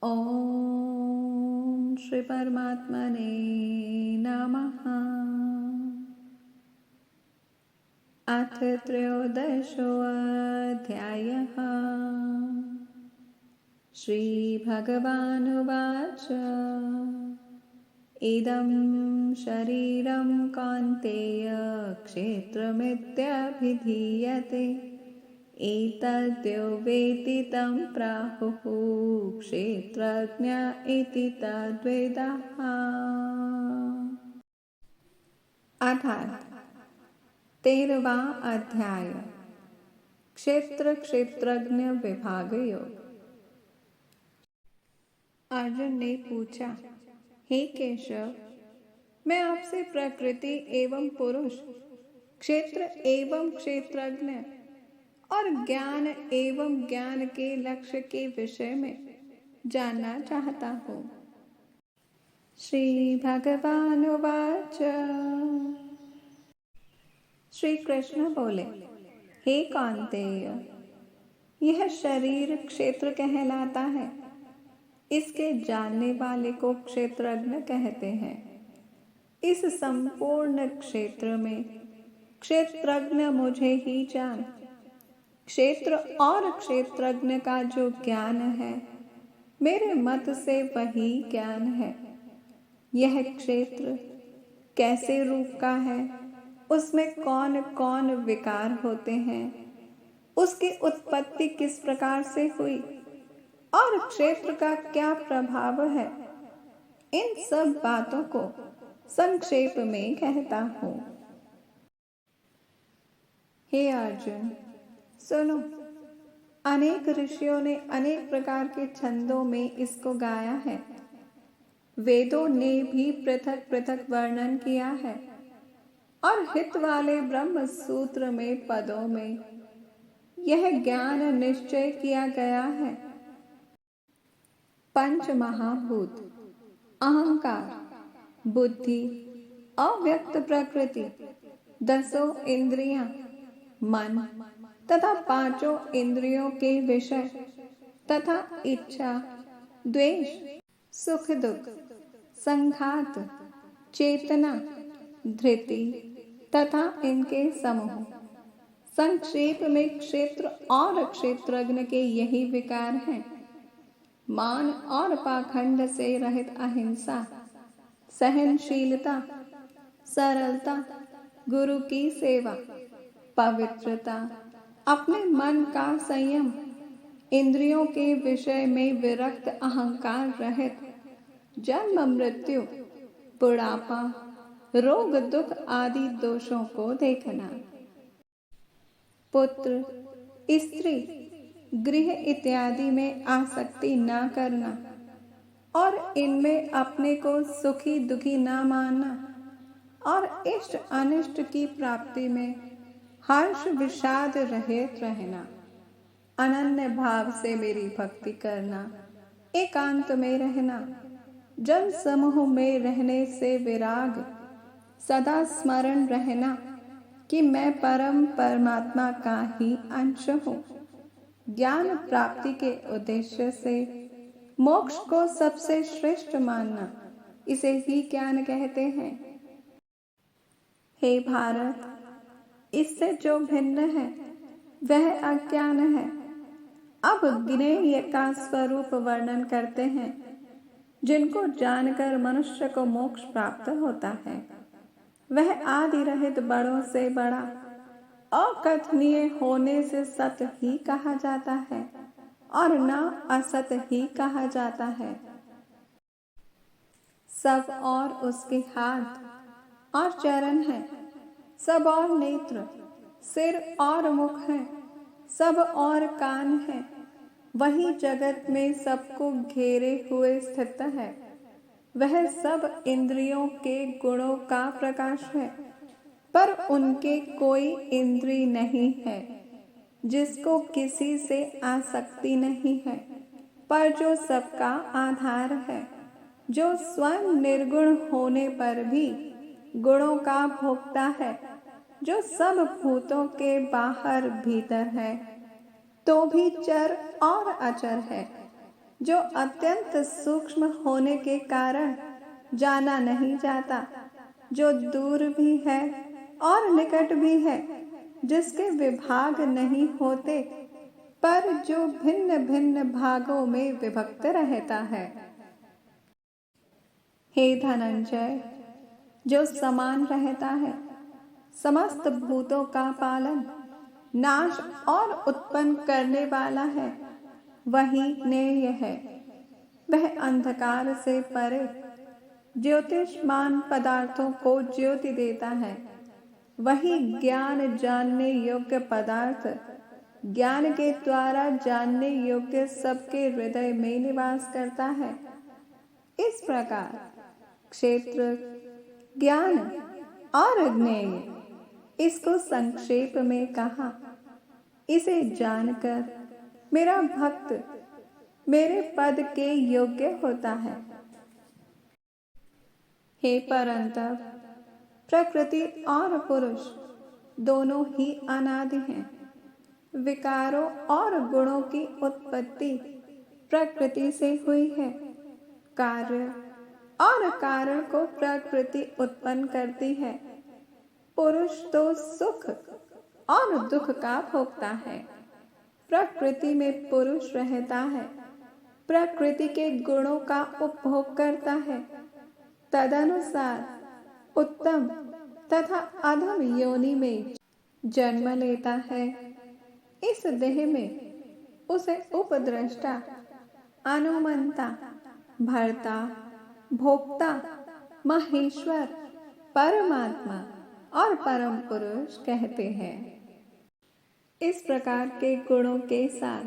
ओम श्री परमात्मने नमः। अथ त्रयोदशोऽध्यायः। श्रीभगवानुवाच इदं शरीरं कौन्तेय क्षेत्रमित्यभिधीयते एतद्यो वेत्ति तं प्राहुः क्षेत्रज्ञ इति तद्विदः। अर्थात 13वां अध्याय क्षेत्र क्षेत्रज्ञ विभाग योग। अर्जुन ने पूछा, हे केशव, मैं आपसे प्रकृति एवं पुरुष, क्षेत्र एवं क्षेत्रज्ञ और ज्ञान एवं ज्ञान के लक्ष्य के विषय में जानना चाहता हूँ। श्री भगवानुवाच। श्री कृष्ण बोले, हे कौन्तेय, यह शरीर क्षेत्र कहलाता है। इसके जानने वाले को क्षेत्रज्ञ कहते हैं। इस संपूर्ण क्षेत्र में क्षेत्रज्ञ मुझे ही जान। क्षेत्र और क्षेत्रज्ञ का जो ज्ञान है, मेरे मत से वही ज्ञान है। यह क्षेत्र कैसे रूप का है, उसमें कौन कौन विकार होते हैं, उसकी उत्पत्ति किस प्रकार से हुई और क्षेत्र का क्या प्रभाव है, इन सब बातों को संक्षेप में कहता हूँ। हे अर्जुन, सुनो, अनेक ऋषियों ने अनेक प्रकार के छंदों में इसको गाया है। वेदों ने भी पृथक पृथक वर्णन किया है और हित वाले ब्रह्म सूत्र में पदों में यह ज्ञान निश्चय किया गया है। पंच महाभूत, अहंकार, बुद्धि, अव्यक्त प्रकृति, 10 इंद्रियां, मन तथा 5 इंद्रियों के विषय तथा इच्छा, द्वेष, सुख दुख, संघात, चेतना, धृति तथा इनके समूह, संक्षेप में क्षेत्र और क्षेत्रज्ञ के यही विकार हैं। मान और पाखंड से रहित अहिंसा, सहनशीलता, सरलता, गुरु की सेवा, पवित्रता, अपने मन का संयम, इंद्रियों के विषय में विरक्त अहंकार रहित, जन्म मृत्यु, बुढ़ापा, रोग दुख आदि दोषों को देखना, पुत्र, स्त्री, गृह इत्यादि में आसक्ति न करना और इनमें अपने को सुखी दुखी न मानना और इष्ट अनिष्ट की प्राप्ति में हर्ष विषाद रहित रहना, अनन्य भाव से मेरी भक्ति करना, एकांत में रहना, जन समूह में रहने से विराग, सदा स्मरण रहना कि मैं परम परमात्मा का ही अंश हूँ। ज्ञान प्राप्ति के उद्देश्य से मोक्ष को सबसे श्रेष्ठ मानना, इसे ही ज्ञान कहते हैं। हे भारत, इससे जो भिन्न है वह अज्ञान है। अब ज्ञेय का स्वरूप वर्णन करते हैं, जिनको जानकर मनुष्य को मोक्ष प्राप्त होता है। वह आदि रहित बड़ों से बड़ा, अकथनीय होने से सत ही कहा जाता है और न असत ही कहा जाता है। सब और उसके हाथ और चरण हैं, सब और नेत्र, सिर और मुख हैं, सब और कान हैं। वही जगत में सबको घेरे हुए स्थित है। वह सब इंद्रियों के गुणों का प्रकाश है, पर उनके कोई इंद्री नहीं है। जिसको किसी से आसक्ति नहीं है, पर जो सबका आधार है, जो स्वयं निर्गुण होने पर भी गुणों का भोक्ता है, जो सब भूतों के बाहर भीतर है, तो भी चर और अचर है, जो अत्यंत सूक्ष्म होने के कारण जाना नहीं जाता, जो दूर भी है और निकट भी है, जिसके विभाग नहीं होते, पर जो भिन्न भिन्न भागों में विभक्त रहता है। हे धनंजय, जो समान रहता है, समस्त भूतों का पालन, नाश और उत्पन्न करने वाला है, वही ज्ञेय है। वह अंधकार से परे ज्योतिषमान पदार्थों को ज्योति देता है। वही ज्ञान जानने योग्य पदार्थ ज्ञान के द्वारा जानने योग्य सबके हृदय में निवास करता है। इस प्रकार क्षेत्र, ज्ञान और ज्ञेय, इसको संक्षेप में कहा। इसे जानकर मेरा भक्त मेरे पद के योग्य होता है। हे परंतप, प्रकृति और पुरुष दोनों ही अनादि हैं। विकारों और गुणों की उत्पत्ति प्रकृति से हुई है। कार्य और कारण को प्रकृति उत्पन्न करती है। पुरुष तो सुख और दुख का भोगता है। प्रकृति में पुरुष रहता है, प्रकृति के गुणों का उपभोग करता है। तदनुसार उत्तम तथा अधम योनि में जन्म लेता है। इस देह में उसे उपद्रष्टा, अनुमंता, भर्ता, भोक्ता, महेश्वर, परमात्मा और परम पुरुष कहते हैं। इस प्रकार के गुणों के साथ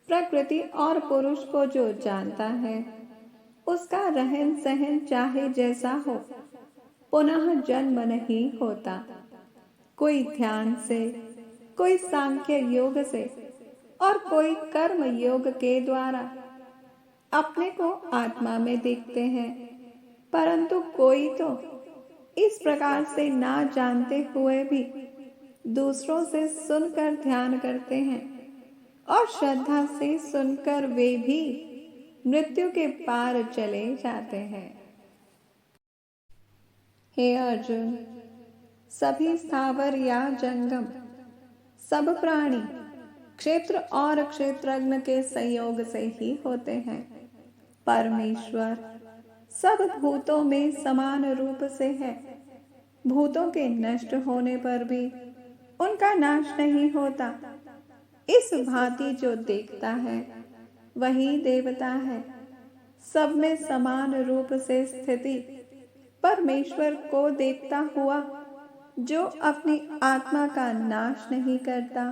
प्रकृति और पुरुष को जो जानता है, उसका रहन सहन चाहे जैसा हो, पुनः जन्म नहीं होता। कोई ध्यान से, कोई सांख्य योग से और कोई कर्म योग के द्वारा अपने को आत्मा में देखते हैं, परंतु कोई तो इस प्रकार से ना जानते हुए भी दूसरों से सुनकर ध्यान करते हैं और श्रद्धा से सुनकर वे भी मृत्यु के पार चले जाते हैं। हे अर्जुन, सभी स्थावर या जंगम, सब प्राणी क्षेत्र और क्षेत्रज्ञ के संयोग से ही होते हैं। परमेश्वर सब भूतों में समान रूप से है। भूतों के नष्ट होने पर भी उनका नाश नहीं होता। इस भांति जो देखता है वही देवता है। सब में समान रूप से स्थिति परमेश्वर को देखता हुआ जो अपनी आत्मा का नाश नहीं करता,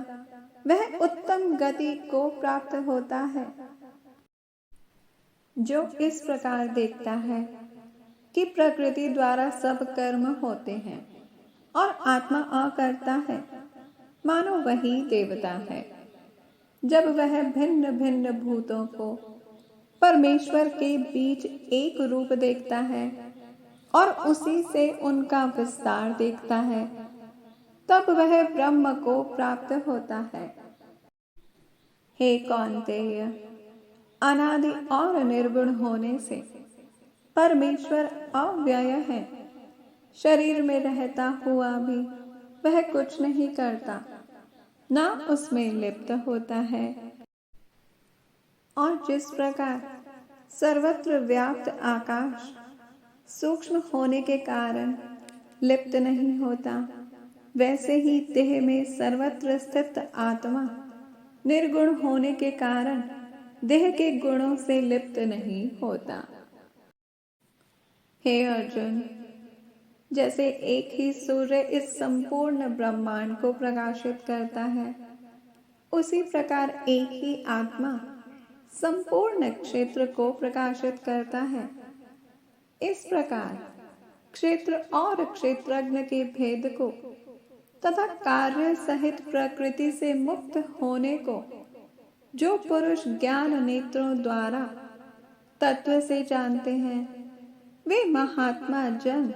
वह उत्तम गति को प्राप्त होता है। जो इस प्रकार देखता है कि प्रकृति द्वारा सब कर्म होते हैं और आत्मा अकर्ता है, मानो वही देवता है। जब वह भिन्न भिन्न भूतों को परमेश्वर के बीच एक रूप देखता है और उसी से उनका विस्तार देखता है, तब वह ब्रह्म को प्राप्त होता है। हे कौन्तेय, अनादि और निर्गुण होने से परमेश्वर अव्यय है। शरीर में रहता हुआ भी वह कुछ नहीं करता, ना उसमें लिप्त होता है। और जिस प्रकार सर्वत्र व्याप्त आकाश सूक्ष्म होने के कारण लिप्त नहीं होता, वैसे ही देह में सर्वत्र स्थित आत्मा निर्गुण होने के कारण देह के गुणों से लिप्त नहीं होता। हे अर्जुन, जैसे एक ही सूर्य इस संपूर्ण ब्रह्मांड को प्रकाशित करता है, उसी प्रकार एक ही आत्मा संपूर्ण क्षेत्र को प्रकाशित करता है। इस प्रकार क्षेत्र और क्षेत्रज्ञ के भेद को तथा कार्य सहित प्रकृति से मुक्त होने को जो पुरुष ज्ञान नेत्रों द्वारा तत्व से जानते हैं, वे महात्मा जन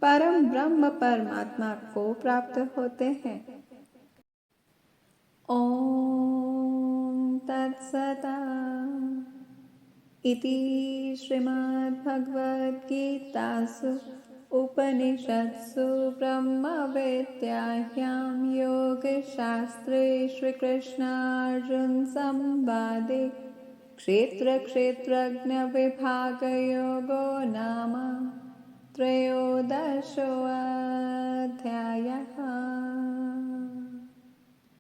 परम ब्रह्म परमात्मा को प्राप्त होते हैं। ओम तत्सत। इति श्रीमद्भगवद्गीतासु उपनिषत्सु ब्रह्मविद्यायां योगशास्त्रे श्रीकृष्णार्जुनसंवादे क्षेत्रक्षेत्रज्ञविभागयोगो नाम त्रयोदशोऽध्यायः।